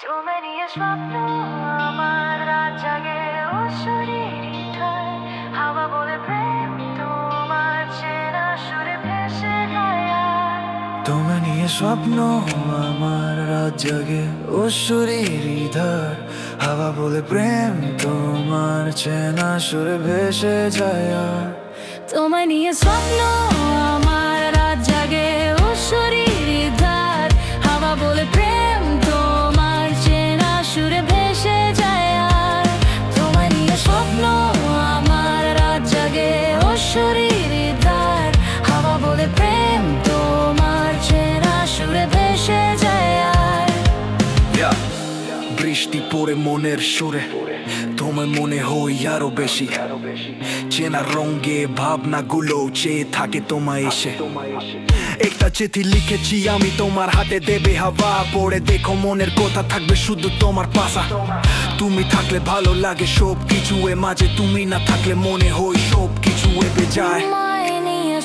তুমি নিয়ে স্বপ্ন আমার রাত জাগে অশরীরী ঠায় হাওয়া বলে প্রেম তোমার চেনা সুরে ভেসে যায় আর। তুমি নিয়ে স্বপ্ন আমার রাত জাগে অশরীরী ধার হাওয়া বলে প্রেম তোমার চেনা সুরে ভেসে যায় আর। তোমায় নিয়ে স্বপ্ন আমার রাত জাগে অশরীরী ধার হাওয়া বলে প্রেম তোমার চেনা সুরে ভেসে যায় আর। তোমায় নিয়ে স্বপ্ন আমার রাত জাগে অশরীরী ধার হাওয়া বলে প্রেম তোমার চেনা সুরে ভেসে যায় আর। বৃষ্টি পড়ে মনের সুরে তোমায় মনে হই আরো বেশি, চেনা রঙে ভাবনাগুলো চেয়ে থাকে তোমায় এসে। একটা চিঠি লিখেছি আমি তোমার হাতে, দেবে হাওয়া পড়ে দেখো মনের কথা থাকবে শুধু তোমার পাশা। তুমি থাকলে ভালো লাগে সব কিছু, এ মাঝে তুমি না থাকলে মনে হই সব কিছু এবে যায়।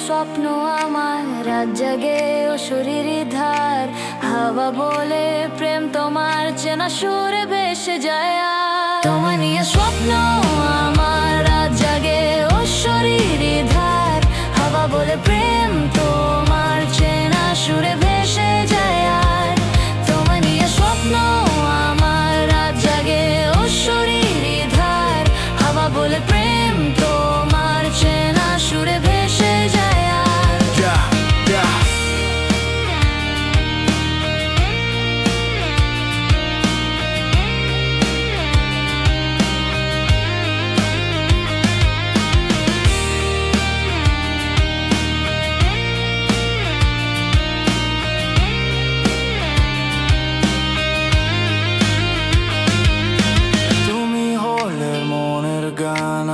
স্বপ্ন আমার রাত জাগে অশরীরী ধার হাওয়া বলে প্রেম তোমার চেনা সুরে ভেসে যায় আর। তোমায় নিয়ে স্বপ্ন আমার রাত জাগে অশরীরী ধার হাওয়া বলে প্রেম তোমার চেনা সুরে ভেসে যায় আর। তোমায় নিয়ে স্বপ্ন আমার রাত জাগে অশরীরী ধার হাওয়া বলে প্রেম তোমার চেনা সুরে ভেসে যায়।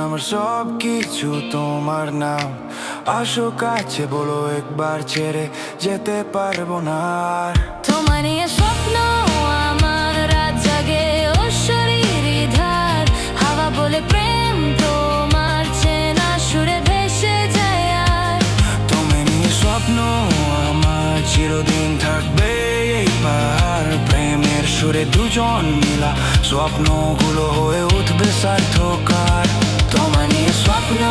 আমার সব কিছু তোমার নাম, আসো কাছে বলো একবার ছেড়ে যেতে পারবো না আর। তোমায় নিয়ে স্বপ্ন আমার রাত জাগে অশরীরী ধার হাওয়া বলে প্রেম তোমার চেনা সুরে ভেসে যায় আর। তুমি নিয়ে স্বপ্ন আমার চিরদিন থাকবে এই পাহাড়, প্রেমের সুরে দুজন মিলা স্বপ্নগুলো হয়ে উঠবে সার্থক আর। তোমায় নিয়ে স্বপ্ন